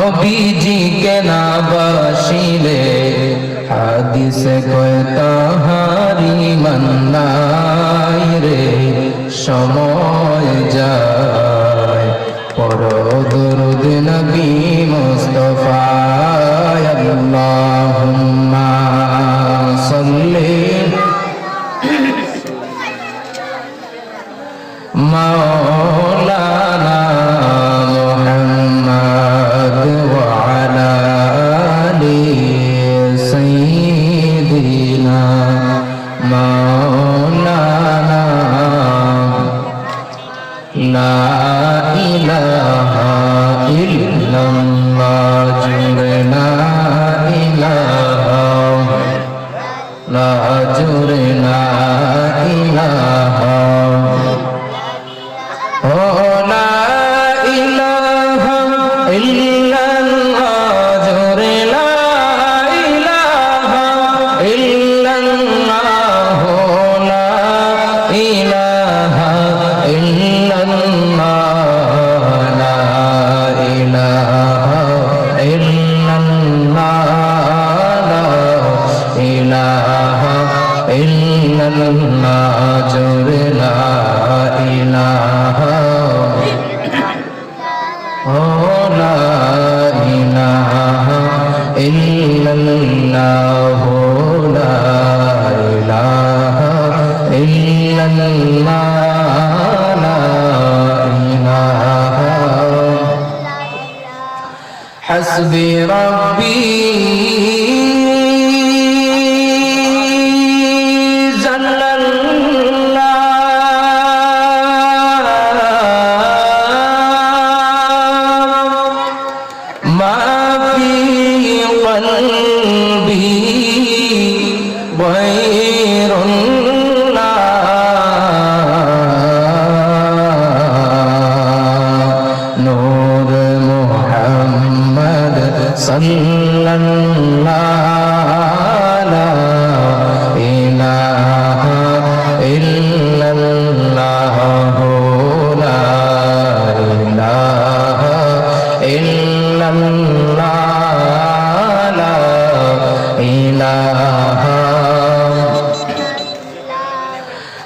নবীজিকে না বাসিলে হাদিসে কয় তাহারি মান্নাই রে সময় যায় পর দরুদ নবী মুস্তাফা আল্লাহুম্মা সাল্লি মাওলানা মুহাম্মদ ওয়া আলা আলি সাইয়্যিদিনা মাওলানা লা ইলাহা ইল্লাল্লাহ জুড়ে লা ইলাহা লা জুড়ে লা ইলাহা ও লা ইলাহা ইল্লাল্লাহ জুড়ে লা ইলাহা ইল্লাল্লাহ লা ইলাহা ইল্লাল্লাহ লা ইলাহা ইল্লাল্লাহ লা ইলাহা ইল্লাল্লাহ জুড়ে লা ইলাহা ও লা ইলাহা ইল্লাল্লাহ লা ইলাহা ইল্লাল্লাহ লা ইলাহা হাসবি রাব্বি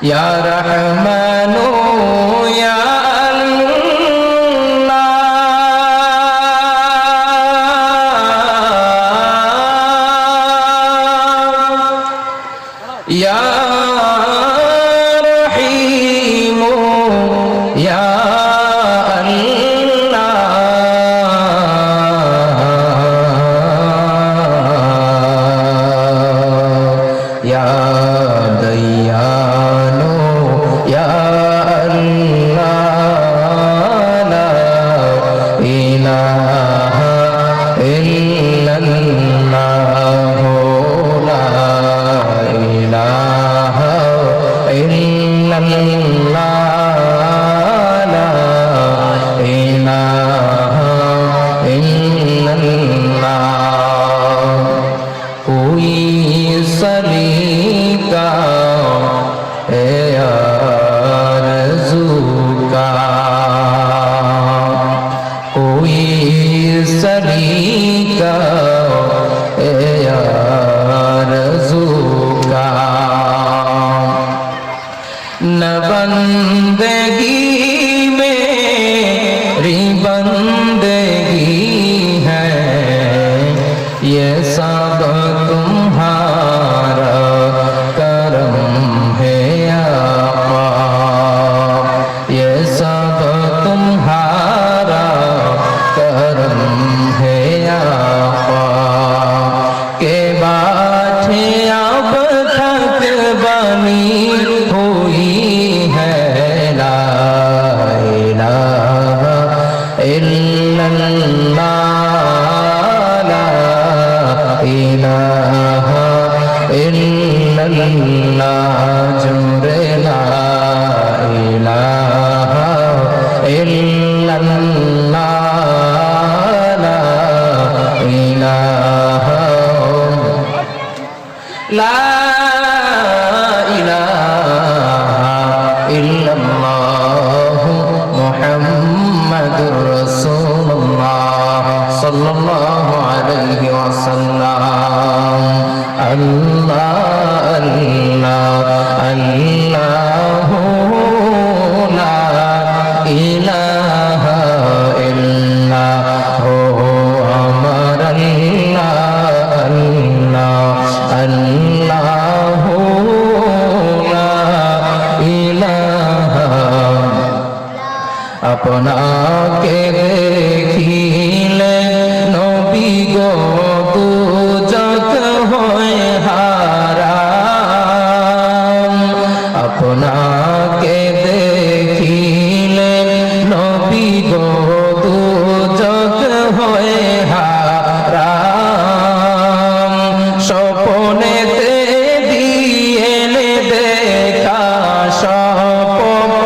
Ya Rahmanu Ya Allah Ya Rahimu Ya Allah Ya Dayyanu Ya Allah La ilaha illallah La ilaha illallah La ilaha illallah Koi salika आरज़ू का कोई सलीका आरज़ू का न बंदगी मेरी बंदगी है ये सब तुम्हारा करम है आका ये सब तुम्हारा करम है आका के बातें अब तक बनी हुई है ला इलाहा इल्लल्लाह ला इलाहा इल्लल्लाह जुरे ला इलाहा इल्लल्लाह ला इलाहा ला इलाहा इल्लल्लाह मुहम्मदुर रसूलुल्लाह সাল্লাল্লাহু আলাইহি ওয়াসাল্লাম। আল্লাহ আল্লাহ আল্লাহু লা ইলাহা ইল্লাহু আমার আল্লাহ আল্লাহ আল্লাহু লা ইলাহা। আপনাকে দেখিলে নবী গো দুজক হয় হারাম। আপনাকে দেখিলে নবী গো দুজক হয় হারাম। স্বপ্নেতে দিয়েলে দেখা স্বপ্নেতে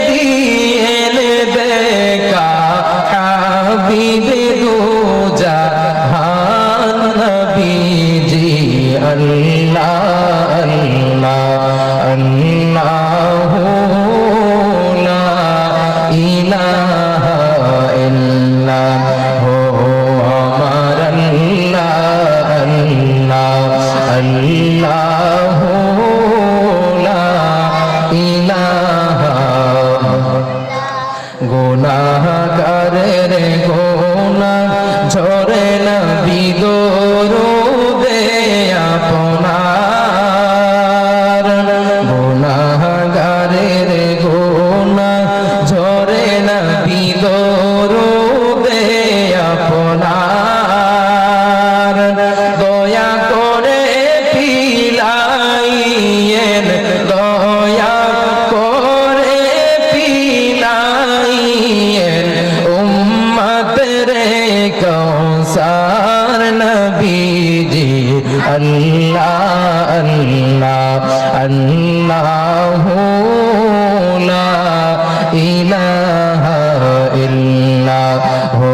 দিয়েলে দেখা হাবিবে দু জাহান নবীজি। আল্লাহ আল্লাহ আল্লাহু লা ইলাহা ইল্লাহু আমার আল্লাহ আল্লাহ আল্লাহু লা ইলাহা। গুনাহগারের গুনাহ ঝরে না বিদরুদে আপনার। গুনাহগারের গুনাহ ঝরে না বিদরুদে আপনার। দয়া করে পিলাইয়েন দয়া করে পিলাইয়েন উম্মতের কৌসার নবীজি। আল্লাহ আল্লাহ আল্লাহু লা ইলাহা ইল্লাহু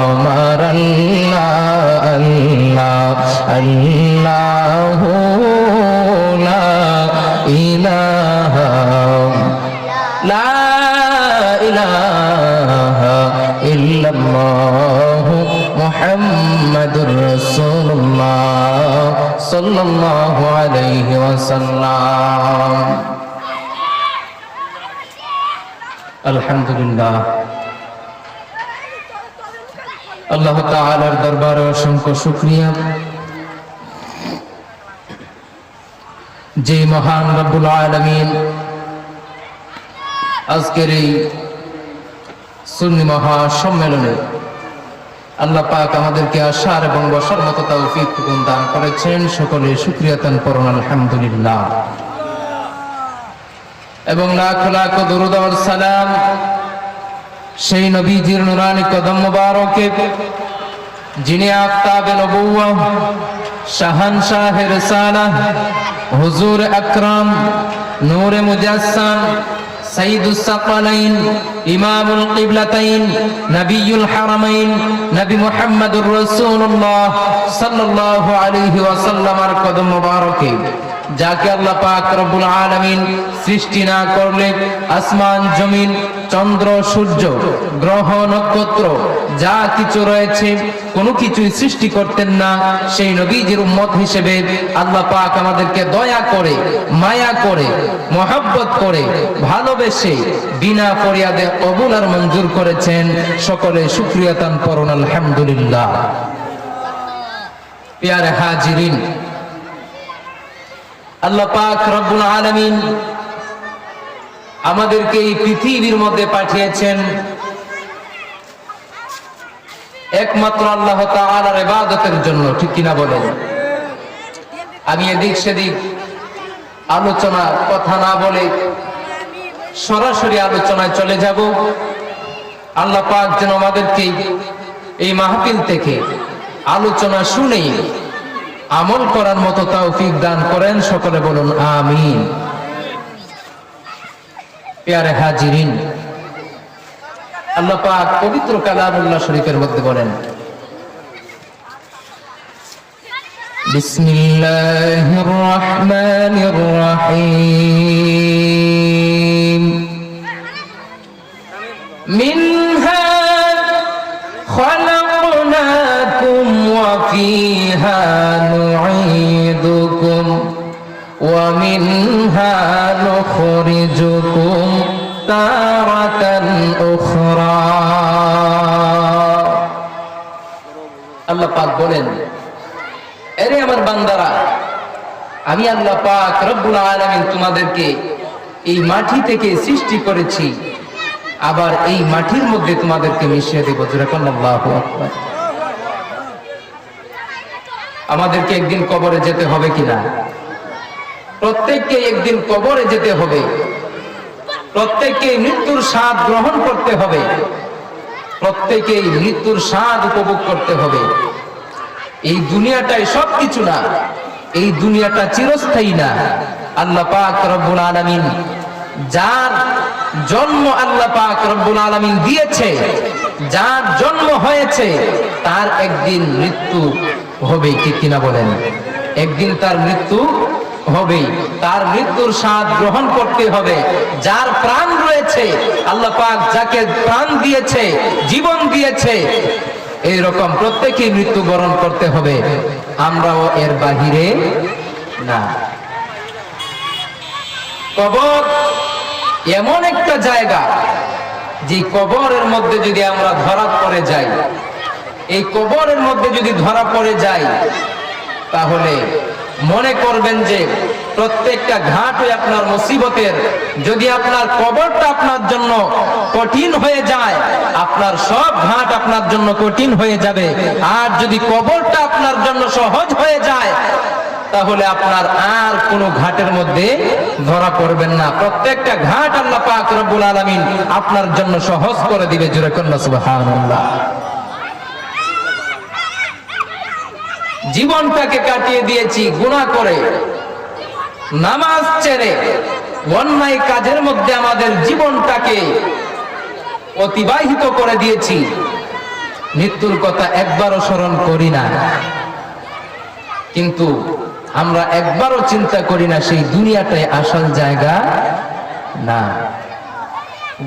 আমার আল্লাহ আল্লাহ আল্লাহু লা ইলাহা লা ইলাহা ইল্লাল্লাহু মুহাম্মাদুর রাসূলুল্লাহ সাল্লাল্লাহু আলাইহি ওয়াসাল্লাম। আলহামদুলিল্লাহ, আল্লাহ তাআলার দরবারে অসংখ্য শুকরিয়া যে মহান রব্বুল আলামিন আজকের এই সুন্নি মহা সম্মেলনে আল্লাহ পাক আমাদেরকে আসার এবং বসার মতো তৌফিক দান করেছেন। সকলে শুকরিয়া তান পড়ুন আলহামদুলিল্লাহ। এবং লাখ লাখ দরুদ ও সালাম সেই নবীজির নুরানি কদম মুবারকে যিনি আফতাবে নবুওয়াহ শাহানশাহে রিসালাহ হুজুর আকরাম নূরে মুজাসসাম সাইয়্যিদুস সাকালাইন ইমামুল কিবলাতাইন নবিয়ুল হারামাইন নবী মুহাম্মদুর রাসূলুল্লাহ সাল্লাল্লাহু আলাইহি ওয়াসাল্লামের কদম মুবারকে যাকে আল্লাহ পাক রব্বুল আলামিন সৃষ্টি না করলে আসমান জমিন চন্দ্র সূর্য গ্রহ নক্ষত্র যা কিছু রয়েছে কোনো কিছুই সৃষ্টি করতেন না। সেই নবীজির উম্মত হিসেবে আল্লাহ পাক আমাদেরকে দয়া করে মায়া করে মহব্বত করে ভালোবেসে বিনা ফরিয়াদে কবুল আর মঞ্জুর করেছেন। সকলে শুকরিয়া তান পড়ুন আলহামদুলিল্লাহ। প্যারে হাজিরিন, আল্লাহ পাক রব্বুল আলামিন আমাদেরকে এই পৃথিবীর মধ্যে পাঠিয়েছেন একমাত্র আল্লাহ তাআলার ইবাদতের জন্য, ঠিক কিনা বলেন? আমি এদিক সেদিক আলোচনা কথা না বলে সরাসরি আলোচনায় চলে যাব। আল্লাহ পাক যেন আমাদেরকে এই মাহফিল থেকে আলোচনা শুনেই আমল করার মতো তৌফিক দান করেন। সকলে বলুন আমিন। প্যারে হাজিরিন, আল্লাহ পাক পবিত্র কালামুল্লাহ শরীফের মধ্যে বলেন, বিসমিল্লাহির রহমানির রহিম। মিনহা خلقناكم وفيها نعيدكم ومنها نخرجكم تارة أخرى আল্লাহ পাক বলেন, আরে আমার বান্দারা, আমি আল্লাহ পাক রব্বুল আলামিন তোমাদেরকে এই মাটি থেকে সৃষ্টি করেছি, আবার এই মাটির মধ্যে তোমাদেরকে মিশিয়ে দেব। আল্লাহু আকবার। আমাদেরকে একদিন কবরে যেতে হবে কিনা? প্রত্যেককে একদিন কবরে যেতে হবে, প্রত্যেককে মৃত্যুর স্বাদ গ্রহণ করতে হবে, প্রত্যেককে মৃত্যুর স্বাদ উপভোগ করতে হবে। এই দুনিয়াটাই সবকিছু না, এই দুনিয়াটা চিরস্থায়ী না। আল্লাহ পাক রব্বুল আলামিন যার জন্ম আল্লাহ পাক রব্বুল আলামিন দিয়েছে, যার জন্ম হয়েছে, তার একদিন মৃত্যু হবে, কি কিনা বলেন? একদিন তার মৃত্যু হবে, তার মৃত্যুর স্বাদ গ্রহণ করতে হবে। যার প্রাণ রয়েছে, আল্লাহ পাক যাকে প্রাণ দিয়েছে, জীবন দিয়েছে, এইরকম প্রত্যেকেই মৃত্যুবরণ করতে হবে। আমরাও এর বাহিরে না। কবর এমন একটা জায়গা, যে কবরের মধ্যে যদি আমরা ধরা পড়ে যাই, এই কবরের মধ্যে যদি ধরা পড়ে যাই, তাহলে মনে করবেন যে প্রত্যেকটা ঘাটই আপনার মুসিবতের। যদি আপনার কবরটা আপনার জন্য কঠিন হয়ে যায়, আপনার সব ঘাট আপনার জন্য কঠিন হয়ে যাবে। আর যদি কবরটা আপনার জন্য সহজ হয়ে যায়, তাহলে আপনার আর কোনো ঘাটের মধ্যে ধরা পড়বেন না। প্রত্যেকটা ঘাট আল্লাহ পাক রব্বুল আলামিন আপনার জন্য সহজ করে দিবে। জোরে কন্যা সুবহানাল্লাহ। জীবনটাকে কাটিয়ে দিয়েছি গুনাহ করে, নামাজ ছেড়ে, অন্যায় কাজের মধ্যে আমাদের জীবনটাকে অতিবাহিত করে দিয়েছি। মৃত্যুর কথা একবারও স্মরণ করি না, কিন্তু আমরা একবারও চিন্তা করি না সেই দুনিয়াটাই আসল জায়গা না।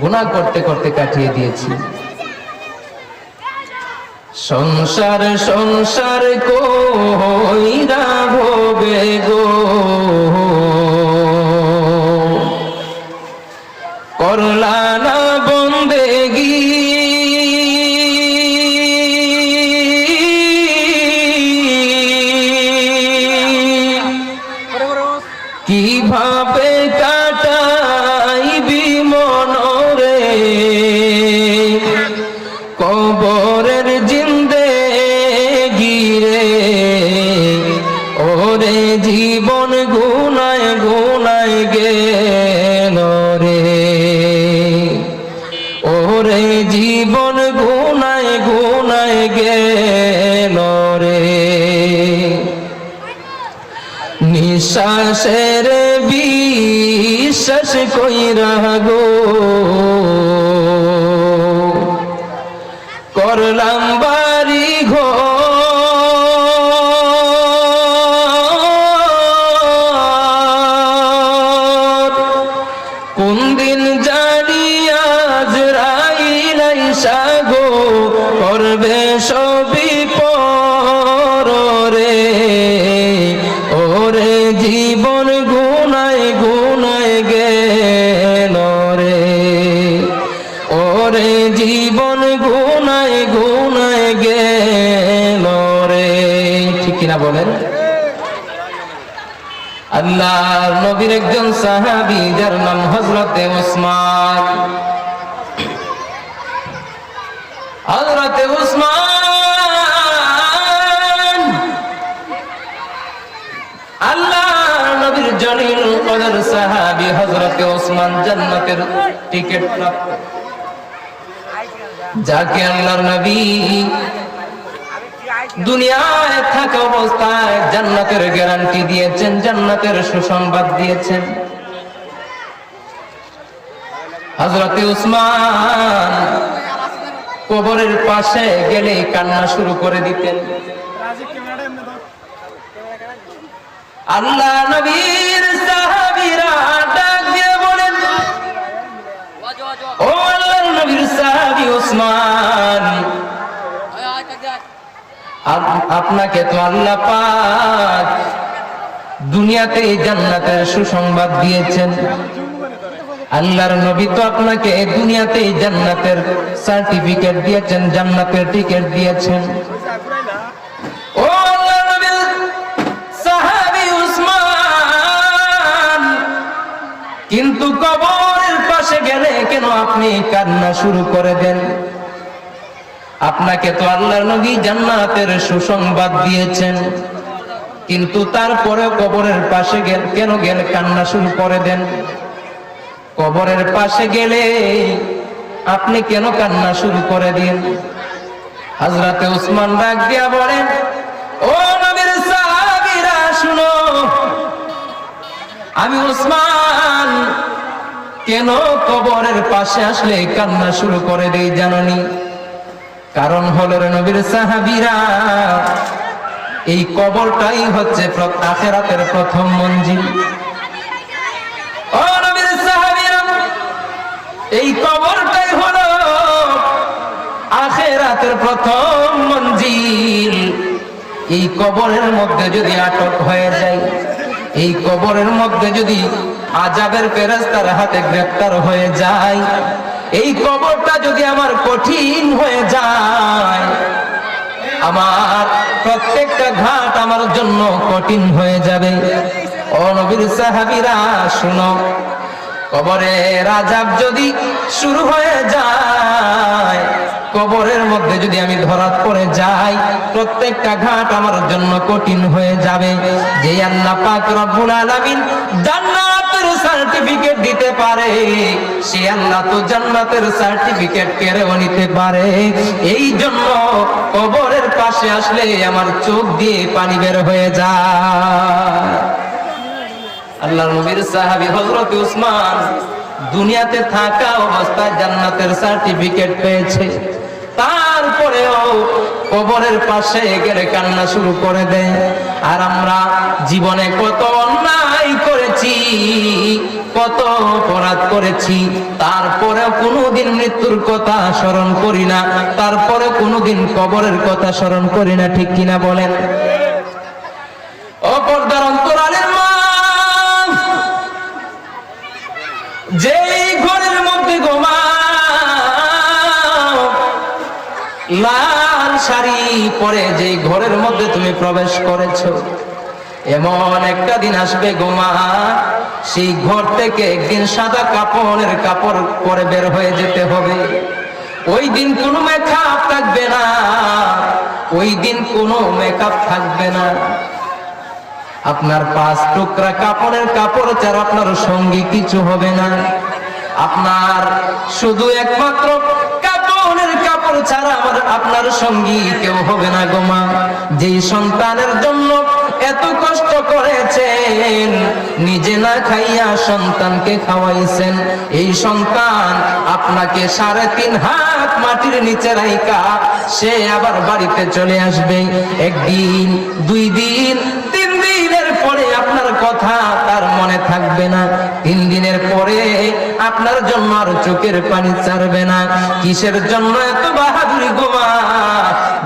গুনাহ করতে করতে কাটিয়ে দিয়েছি। সংসার সংসার কইরা ভোগে গো, করলা না বন্দেগি, কিভাবে কাটাইবি মনরে, কবরের জিন্দেগি রে, ওরে জীবন গুনায় গুনায় গেল রে, ওরে জীবন গুনায় গুনায় গেল রে। নিঃশ্বাসের বিশ্বাস কইরা গো, করলাম বাড়ি ঘর, কোন দিন জানি আজরাইল আইসা গো, করবে সবই পর রে, ওরে জীবন গুনায় গুনায় গেল রে, ওরে জীবন গুনায় গুনায় গেল রে। ঠিক কিনা বলেন? আল্লাহর নবীর একজন সাহাবী, যার নাম হযরতে উসমান। হযরতে উসমান আল্লাহর নবীর জলিল কদর সাহাবী। হযরতে উসমান জান্নাতের টিকিট প্রাপ্ত, যাকে আল্লাহর নবী দুনিয়ায় থাকা অবস্থায় জান্নাতের গ্যারান্টি দিয়েছেন, জান্নাতের সুসংবাদ দিয়েছেন। হযরতে উসমান কবরের পাশে গেলে কান্না শুরু করে দিতেন। আল্লাহ নবীর সাহাবীরা ডাক দিয়ে বলেন, ও আল্লাহর নবীর সাহাবী উসমান, আপনাকে তো আল্লাহ পাক দুনিয়াতে জান্নাতের সুসংবাদ দিয়েছেন। আল্লাহর নবী তো আপনাকে দুনিয়াতে জান্নাতের সার্টিফিকেট দিয়েছেন, জান্নাতের টিকিট দিয়েছেন। ও আল্লাহর নবীর সাহাবী উসমান, কিন্তু কবরের পাশে গেলে কেন আপনি কান্না শুরু করে দেন? আপনাকে তো আল্লাহর নবী জান্নাতের সুসংবাদ দিয়েছেন, কিন্তু তারপরে কবরের পাশে কেন গেলে কান্না শুরু করে দেন? কবরের পাশে গেলে আপনি কেন কান্না শুরু করে দেন? হযরতে উসমান ডাক দিয়া বলেন, ও নবীর সাহাবীরা শুনো, আমি উসমান কেন কবরের পাশে আসলে কান্না শুরু করে দেই জানেননি? কারণ হলো রে নবীর সাহাবীরা, এই কবরটাই হচ্ছে আখিরাতের প্রথম মঞ্জিল। ও নবীর সাহাবীরা, এই কবরটাই হলো আখিরাতের প্রথম মঞ্জিল। এই কবরের মধ্যে যদি আটক হয়ে যায়, এই কবরের মধ্যে যদি আযাবের ফেরেশতার হাতে গ্রেফতার হয়ে যায়, এই কবরটা যদি আমার কঠিন হয়ে যায়, আমার প্রত্যেকটা ঘাট আমার জন্য কঠিন হয়ে যাবে। ও নবীর সাহাবীরা শুনো, কবরের আযাব যদি শুরু হয়ে যায়, কবরের মধ্যে যদি আমি ধরা পড়ে যাই, প্রত্যেকটা ঘাট আমার জন্য কঠিন হয়ে যাবে। যে আল্লাহ পাক রব্বুল আলামিন জান্নাতের সার্টিফিকেট দিতে পারে, সে আল্লাহ তো জান্নাতের সার্টিফিকেট কেড়েও নিতে পারে। এই জন্য কবরের পাশে আসলে আমার চোখ দিয়ে পানি বের হয়ে যায়। আল্লাহর নবীর সাহাবী হযরত উসমান দুনিয়াতে থাকা অবস্থায় জান্নাতের সার্টিফিকেট পেয়েছে, তারপরেও কবরের পাশে গেলে কান্না শুরু করে দেয়। আর আমরা জীবনে কত অন্যায় করেছি, কত অপরাধ করেছি, তারপরেও কোনোদিন মৃত্যুর কথা স্মরণ করি না, তারপরে কোনোদিন কবরের কথা স্মরণ করি না। ঠিক কিনা বলেন? ও পর্দার অন্তরালের মা, যেই ঘরের মধ্যে ঘুমাও, লাল শাড়ি পরে যেই ঘরের মধ্যে তুমি প্রবেশ করেছো, এমন একটা দিন আসবে গোমা, সেই ঘর থেকে একদিন সাদা কাপড়ের কাপড় পরে বের হয়ে যেতে হবে। ওই দিন কোনো মেকআপ থাকবে না, ওই দিন কোনো মেকআপ থাকবে না। আপনার 5 টুকরা কাপড়ের কাপড় ছাড়া আপনার সঙ্গী কিছু হবে না। আপনার শুধু একমাত্র কাপড়ের কাপড় ছাড়া আপনার সঙ্গী কেউ হবে না গো মা। যেই সন্তানের জন্য এত কষ্ট করেছেন, নিজে না খাইয়া সন্তানকে খাওয়াইছেন, এই সন্তান আপনাকে 3.5 হাত মাটির নিচে রাইখা সে আবার বাড়িতে চলে আসবে। একদিন, 2 দিন, 3 দিনের পরে আপনার কথা তার মনে থাকবে না। 3 দিনের পরে আপনার জন্য আর চোখের পানি ছাড়বে না। কিসের জন্য এত বাহাদুরি গো মা?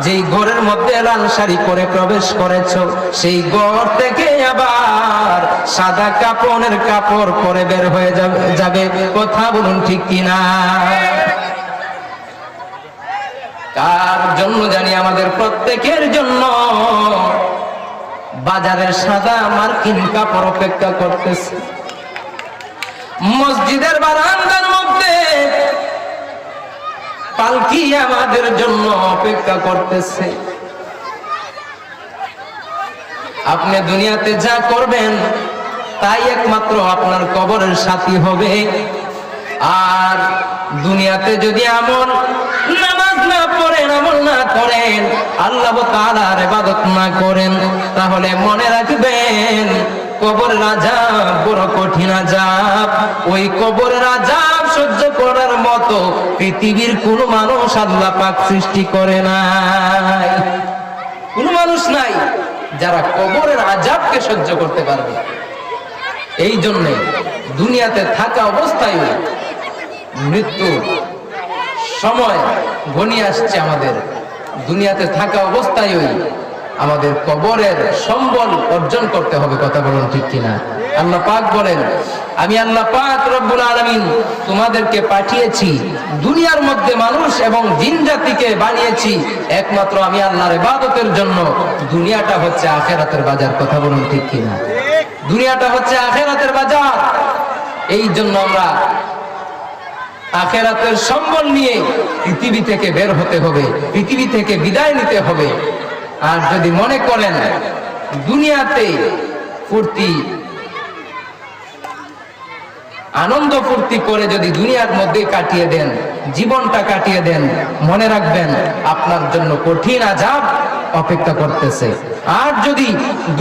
যেই ঘরের মধ্যে লাল শাড়ি পরে প্রবেশ করেছো, সেই ঘর থেকে আবার সাদা কাপড়ের কাপড় পরে বের হয়ে যাবে। কথা বলুন ঠিক কিনা? কার জন্য জানি? আমাদের প্রত্যেকের জন্য বাজারের সাদা মার্কিন কাপড় অপেক্ষা করতেছে। মসজিদের বারান্দার মধ্যে পালকি আমাদের জন্য অপেক্ষা করতেছে। আপনি দুনিয়াতে যা করবেন তাই একমাত্র আপনার কবরের সাথী হবে। আর দুনিয়াতে যদি আমল নামাজ না পড়েন, আমল না করেন, আল্লাহ তাআলার ইবাদত না করেন, তাহলে মনে রাখবেন কবরের আযাব বড় কঠিন আযাব। ওই কবরের আযাব সহ্য করার মতো পৃথিবীর কোন মানুষ আল্লাহ পাক সৃষ্টি করে নাই। কোন মানুষ নাই যারা কবরের আযাবকে সহ্য করতে পারবে। এই জন্য দুনিয়াতে থাকা অবস্থায় মৃত্যুর সময় ঘনিয়ে আসছে আমাদের। দুনিয়াতে থাকা অবস্থায় আমাদের কবরের সম্বল অর্জন করতে হবে। কথা বলুন ঠিক কিনা? আল্লাহ পাক বলেন, আমি আল্লাহ পাক রব্বুল আলামিন তোমাদেরকে পাঠিয়েছি, দুনিয়ার মধ্যে মানুষ এবং জিন জাতিকে বানিয়েছি একমাত্র আমি আল্লাহর ইবাদতের জন্য। দুনিয়াটা হচ্ছে আখিরাতের বাজার। কথা বলুন ঠিক কিনা? দুনিয়াটা হচ্ছে আখিরাতের বাজার। এই জন্য আমরা আখিরাতের সম্বল নিয়ে পৃথিবী থেকে বের হতে হবে, পৃথিবী থেকে বিদায় নিতে হবে। আর যদি মনে করেন দুনিয়াতে ফুর্তি আনন্দ ফুর্তি করে যদি দুনিয়ার মধ্যে কাটিয়ে দেন, জীবনটা কাটিয়ে দেন, মনে রাখবেন আপনার জন্য কঠিন আযাব অপেক্ষা করতেছে। আর যদি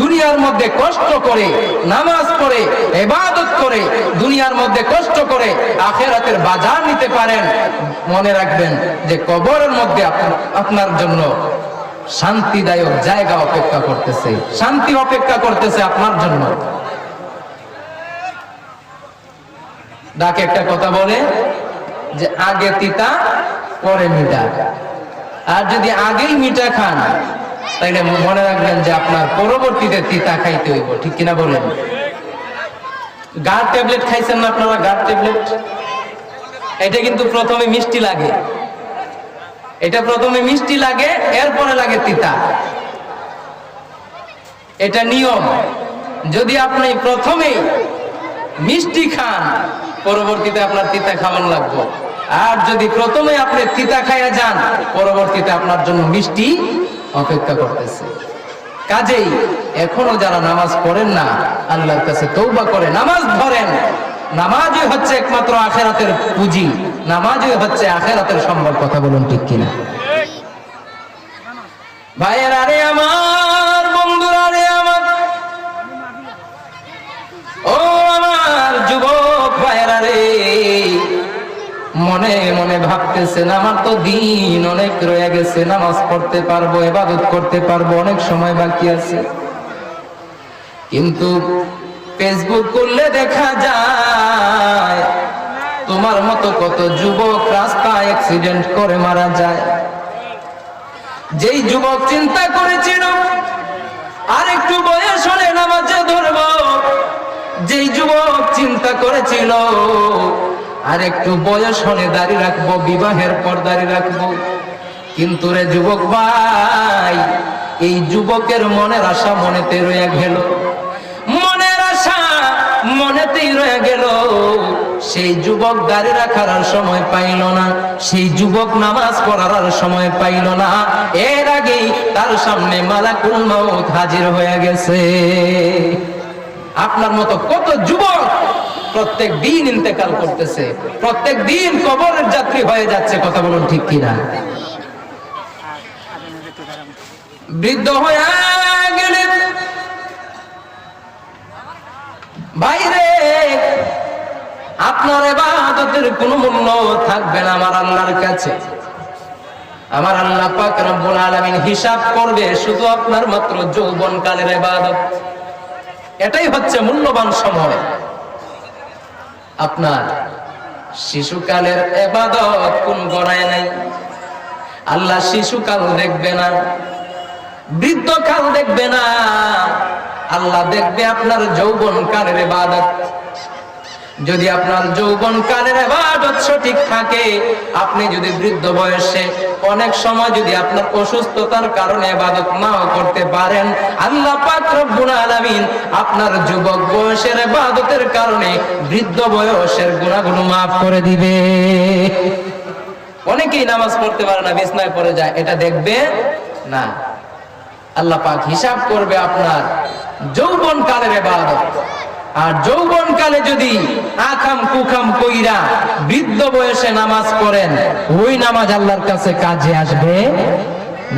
দুনিয়ার মধ্যে কষ্ট করে নামাজ পড়ে ইবাদত করে দুনিয়ার মধ্যে কষ্ট করে আখিরাতের বাজার নিতে পারেন, মনে রাখবেন যে কবরের মধ্যে আপনার জন্য শান্তিদায়ক জায়গা অপেক্ষা করতেছে, শান্তি অপেক্ষা করতেছে আপনার জন্য। ডাকে একটা কথা বলে যে আগে তিতা পরে মিঠা। আর যদি আগেই মিঠা খান তাহলে মনে রাখবেন যে আপনার পরবর্তীতে তিতা খাইতে হইব। ঠিক কিনা বলেন? গাঢ় ট্যাবলেট খাইছেন না আপনারা? গাঢ় ট্যাবলেট এটা কিন্তু প্রথমে মিষ্টি লাগে, এটা প্রথমে মিষ্টি লাগে, এরপরে লাগে তিতা। এটা নিয়ম। যদি আপনি প্রথমে মিষ্টি খান পরবর্তীতে আপনার তিতা খাওয়ান লাগবে। আর যদি প্রথমে আপনি তিতা খাইয়া যান পরবর্তীতে আপনার জন্য মিষ্টি অপেক্ষা করতেছে। কাজেই এখনো যারা নামাজ পড়েন না আল্লাহর কাছে তওবা করে নামাজ ধরেন। নামাজই হচ্ছে একমাত্র আখিরাতের পুঁজি, নামাজই হচ্ছে আখিরাতের সম্বল। কথা বলুন ঠিক কিনা? ভাইয়েরা রে আমার, বন্ধুরা রে আমার, ও আমার যুবক ভাইয়েরা রে, মনে মনে ভাবতেছেন আমার তো দিন অনেক রয়ে গেছে, নামাজ পড়তে পারবো, ইবাদত করতে পারবো, অনেক সময় বাকি আছে। কিন্তু ফেসবুক করলে দেখা যায় তোমার মতো কত যুবক রাস্তায় অ্যাক্সিডেন্ট করে মারা যায়। যেই যুবক চিন্তা করেছিল আর একটু বয়স হলে নামাজে ধরবো, যেই যুবক চিন্তা করেছিল আর একটু বয়স হলে দাড়ি রাখবো, বিবাহের পর দাড়ি রাখবো, কিন্তু রে যুবক ভাই, এই যুবকের মনের আশা মনেতে রয়ে গেল, মনের আশা মনেতেই রয়ে গেল। সেই যুবক দাড়ি রাখার আর সময় পাইল না, সেই যুবক নামাজ পড়ার আর সময় পাইল না। এর আগেই তার সামনে মালাকুল মউত হাজির হয়ে গেছে। আপনার মতো কত যুবক প্রত্যেক দিন ইন্তেকাল করতেছে, প্রত্যেক দিন কবরের যাত্রী হয়ে যাচ্ছে। কথা বলুন ঠিক কিনা? বৃদ্ধ হয়ে গেলে বাইরে আপনার ইবাদতের কোনো মূল্য থাকবে না আমার আল্লাহর কাছে। আমার আল্লাহ পাক রব্বুল আলামিন হিসাব করবে শুধু আপনার মাত্র যৌবনকালের ইবাদত। এটাই হচ্ছে মূল্যবান সময়। আপনার শিশুকালের ইবাদত কোন গণায় নাই। আল্লাহ শিশুকাল দেখবে না, বৃদ্ধকাল দেখবে না, আল্লাহ দেখবে আপনার যৌবনকালের ইবাদত। যদি আপনার যৌবনকালের ইবাদত সঠিক থাকে, আপনি যদি বৃদ্ধ বয়সে অনেক সময় যদি আপনার অসুস্থতার কারণে ইবাদত নাও করতে পারেন, আল্লাহ পাক রব্বুল আলামিন আপনার যুবক বয়সের ইবাদতের কারণে বৃদ্ধ বয়সের গুনাহগুলো মাফ করে দিবে। অনেকেই নামাজ পড়তে পারে না, বিছনায় পড়ে যায়, এটা দেখবে না। আল্লাহ পাক হিসাব করবে আপনার যৌবনকালের ইবাদত। আর যৌবনকালে যদি আখাম কুখাম কইরা বৃদ্ধ বয়সে নামাজ পড়েন, ওই নামাজ আল্লাহর কাছে কাজে আসবে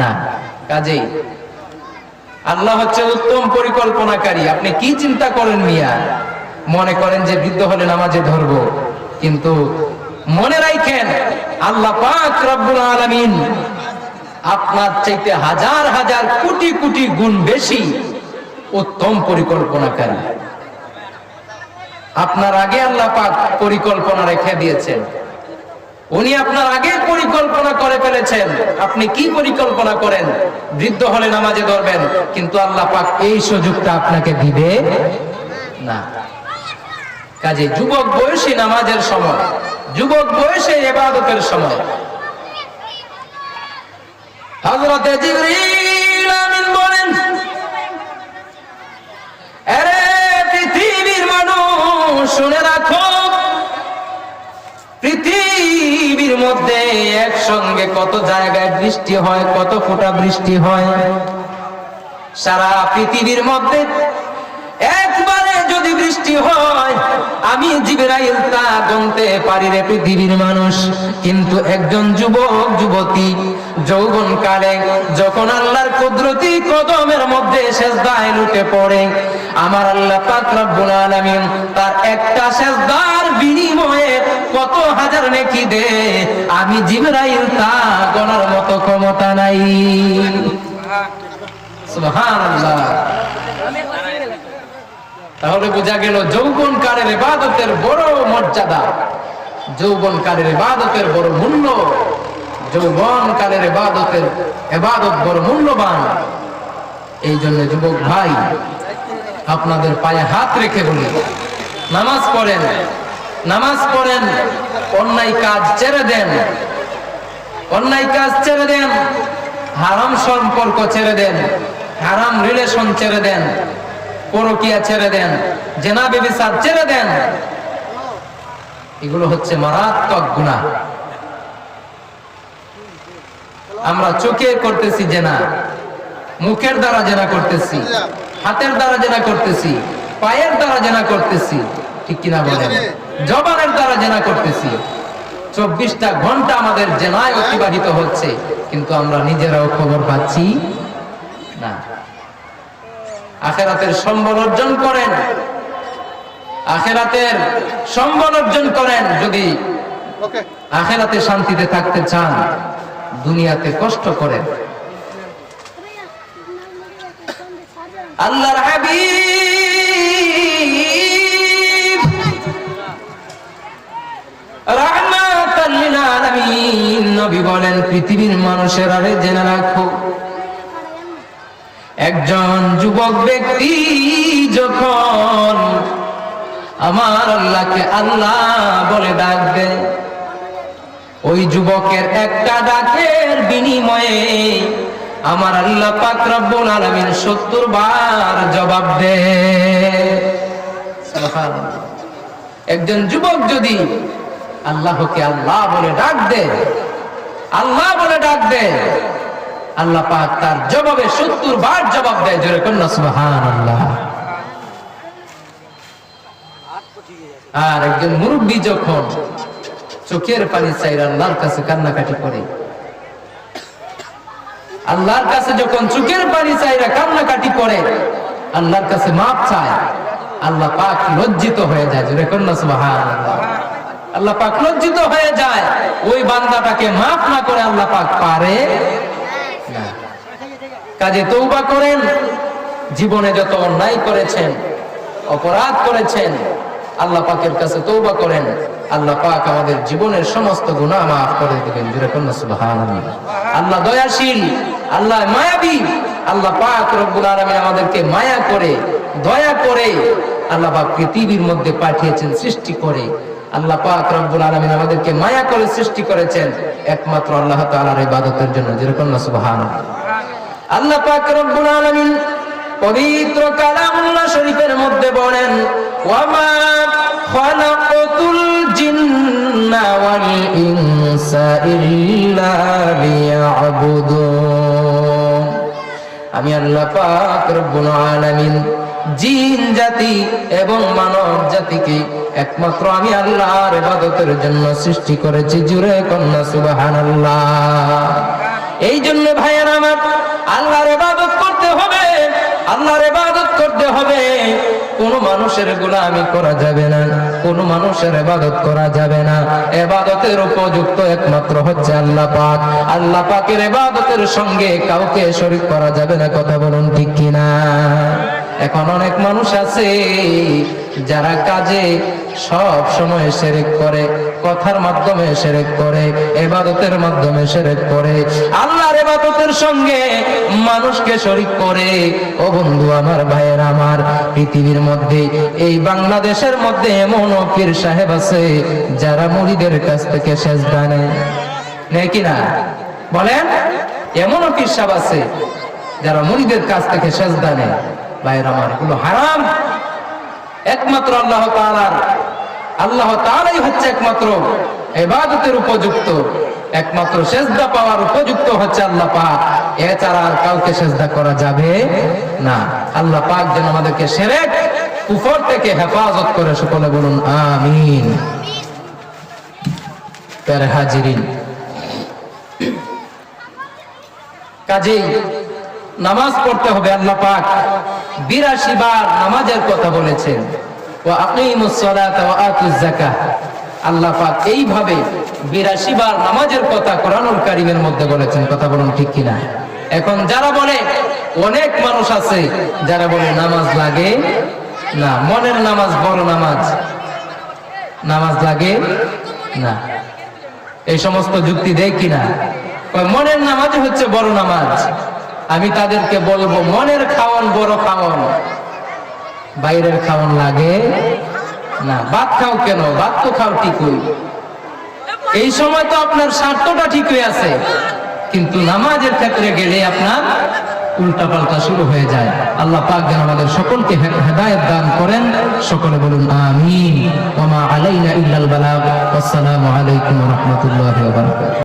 না। কাজেই আল্লাহ হচ্ছে উত্তম পরিকল্পনাকারী। আপনি কি চিন্তা করেন মিয়া? মনে করেন যে বৃদ্ধ হলে নামাজে ধরবো, কিন্তু মনে রাখেন আল্লাহ পাক রব্বুল আলামিন আপনার চাইতে হাজার হাজার কোটি কোটি গুণ বেশি উত্তম পরিকল্পনাকারী। আপনার আগে আল্লাহ পাক পরিকল্পনা রেখে দিয়েছেন। উনি আপনার আগে পরিকল্পনা করে ফেলেছেন। আপনি কি পরিকল্পনা করেন? বৃদ্ধ হলে নামাজে ধরবেন, কিন্তু আল্লাহ পাক এই সুযোগটা আপনাকে দিবে না। কাজে যুবক বয়সে নামাজের সময়, যুবক বয়সে ইবাদতের সময়। হযরতে জিবরীল আমিন বলেন, আরে পৃথিবীর মানুষ শুনে রাখো, পৃথিবীর মধ্যে একসঙ্গে কত জায়গায় বৃষ্টি হয়, কত ফোঁটা বৃষ্টি হয়। সারা পৃথিবীর মধ্যে একবারে যদি বৃষ্টি হয়, আমি জিবরাইল তা গুনতে পারি রে পৃথিবীর মানুষ। কিন্তু একজন যুবক যুবতী যৌবনকালে যখন আল্লাহর কুদরতি কদমের মধ্যে সিজদায় লুটে পড়ে, আমার আল্লাহ পাক রব্বুল আলামিন তার একটা সিজদার বিনিময়ে কত হাজার নেকি দে, আমি জিবরাইল তা গোনার মতো ক্ষমতা নাই। সুবহানাল্লাহ। তাহলে বোঝা গেল যৌবনকালের ইবাদতের বড় মর্যাদা, যৌবনকালের ইবাদতের বড় মূল্য, যৌবনকালের ইবাদত বড় মূল্যবান। এই জন্য যুবক ভাই, আপনাদের পায়ে হাত রেখে বলি, নামাজ পড়েন, নামাজ পড়েন, অন্যায় কাজ ছেড়ে দেন, অন্যায় কাজ ছেড়ে দেন, হারাম সম্পর্ক ছেড়ে দেন, হারাম রিলেশন ছেড়ে দেন, পরকীয়া ছেড়ে দেন, জেনা ব্যভিচার ছেড়ে দেন। এগুলো হচ্ছে মারাত্মক গুনাহ। আমরা চোখে করতেছি জেনা, মুখের দ্বারা জেনা করতেছি, হাতের দ্বারা জেনা করতেছি, পায়ের দ্বারা জেনা করতেছি, ঠিক কিনা বলেন? জবানের দ্বারা জেনা করতেছি। 24টা ঘন্টা আমাদের জেনায় অতিবাহিত হচ্ছে, কিন্তু আমরা নিজেরাও খবর পাচ্ছি না। আখিরাতের সম্বল অর্জন করেন, আখিরাতের সম্বল অর্জন করেন। যদি আখিরাতে শান্তিতে থাকতে চান, দুনিয়াতে কষ্ট করেন। আল্লাহর হাবিব রাহমাতাল লিল আলামিন নবী বলেন, পৃথিবীর মানুষেরা রে জেনে রাখো, একজন যুবক ব্যক্তি যখন আমার আল্লাহকে আল্লাহ বলে ডাকবে, ওই যুবকের একটা ডাকের বিনিময়ে আমার আল্লাহ পাক রব্বুল আলামিন 70 বার জবাব দেয়। সুবহানাল্লাহ। একজন যুবক যদি আল্লাহকে আল্লাহ বলে ডাক দেয়, আল্লাহ বলে ডাক দেয়, আল্লাহ পাক তার জবাবে 70 বার জবাব দেয়। জোরে কন্না সুবহানাল্লাহ। আর একজন মুরব্বী যখন চোখের পানি চাইরা আল্লাহর কাছে কান্নাকাটি করে, আল্লাহর কাছে যখন চোখের পানি চাইরা কান্নাকাটি করে, আল্লাহর কাছে মাপ চায়, আল্লাহ পাক লজ্জিত হয়ে যায়। জোরে কন্না সুবহানাল্লাহ। আল্লাহ পাক লজ্জিত হয়ে যায়। ওই বান্দাটাকে মাফ না করে আল্লাহ পাক পারে না। কাজে তওবা করেন, জীবনে যত অন্যায় করেছেন, অপরাধ করেছেন, আল্লাহ পাকের কাছে তওবা করেন। আল্লাহ পাক আমাদের জীবনের সমস্ত গুনাহ মাফ করে দিবেন। জোরে কন্না সুবহানাল্লাহ। আল্লাহ দয়াশীল, আল্লাহ মায়াবী। আল্লাহ পাক রব্বুল আলামিন আমাদেরকে মায়া করে, দয়া করে আল্লাহ পাক পৃথিবীর মধ্যে পাঠিয়েছেন, সৃষ্টি করে। আল্লাহ পাক রব্বুল আলামিন আমাদেরকে মায়া করে সৃষ্টি করেছেন একমাত্র আল্লাহ তাআলার ইবাদতের জন্য। জোরে কন্না সুবহানাল্লাহ। আল্লাহ পাক রব্বুল আলামিন পবিত্র কালামুল্লাহ শরীফের মধ্যে বলেন, ওয়ামা খালাকাতুল জিন্না ওয়াল ইনসা ইল্লা লিয়াবুদুন। আমি আল্লাহ পাক রব্বুল আলামিন জিন জাতি এবং মানব জাতিকে একমাত্র আমি আল্লাহর ইবাদতের জন্য সৃষ্টি করেছি। জোরে কন্না সুবহানাল্লাহ। এই জন্য ভাইয়েরা আমার, আল্লাহর ইবাদত করতে হবে, আল্লাহর ইবাদত করতে হবে। কোন মানুষের গোলামি করা যাবে না, কোন মানুষের ইবাদত করা যাবে না। ইবাদতের উপযুক্ত একমাত্র হচ্ছে আল্লাহ পাক। আল্লাহ পাকের ইবাদতের সঙ্গে কাউকে শরীক করা যাবে না। কথা বলুন ঠিক কিনা? এখন অনেক মানুষ আছে যারা কাজে সব সময় শিরক করে, কথার মাধ্যমে শিরক করে, ইবাদতের মাধ্যমে শিরক করে, আল্লাহর ইবাদতের সঙ্গে মানুষকে শরীক করে। ও বন্ধু আমার, ভাইয়ের আমার, পৃথিবীর মধ্যে এই বাংলাদেশের মধ্যে এমন পীর সাহেব আছে যারা মুরিদের কাছ থেকে সেজদা নেয়, নেয় কিনা বলেন? এমন পীর সাহেব আছে যারা মুরিদের কাছ থেকে সেজদা নেয়। ভাইয়ের আমার, এগুলো হারাম। একমাত্র আল্লাহ তাআলাই হচ্ছে একমাত্র ইবাদতের উপযুক্ত, একমাত্র সেজদা পাওয়ার উপযুক্ত হচ্ছে আল্লাহ পাক। এছাড়া আর কাউকে সেজদা করা যাবে না। আল্লাহ পাক যেন আমাদেরকে শিরক কুফর থেকে হেফাজত করে, সকলে বলুন আমিন। প্যারে হাজিরিন, কাজেই নামাজ পড়তে হবে। আল্লাহ পাক 82 বার নামাজের কথা বলেছেন, ওয়া আকিমুস সালাতা ওয়া আতুজ যাকাহ। আল্লাহ পাক এইভাবে 82 বার নামাজের কথা কোরআনুল কারীমের মধ্যে বলেছেন। কথা বলুন ঠিক কিনা? এখন যারা বলে, অনেক মানুষ আছে যারা বলে নামাজ লাগে না, মনের নামাজ বড় নামাজ, নামাজ লাগে না, এই সমস্ত যুক্তি দেয় কিনা? মনের নামাজ হচ্ছে বড় নামাজ। আমি তাদেরকে বলবো, মনের খাওয়ান বড় খাওয়ান, বাইরের খাওয়ান লাগে না। ভাত খাও কেন? ভাত তো খাও ঠিকই, এই সময় তো আপনার স্বার্থটা ঠিকই আছে, কিন্তু নামাজের ক্ষেত্রে গেলে আপনার উল্টা পাল্টা শুরু হয়ে যায়। আল্লাহ পাক যেন আমাদের সকলকে হেদায়েত দান করেন, সকলে বলুন আমিন। ওয়া মা আলাইনা ইল্লাল বালাগ। আসসালামু আলাইকুম ওয়া রাহমাতুল্লাহি ওয়া বারাকাতুহু।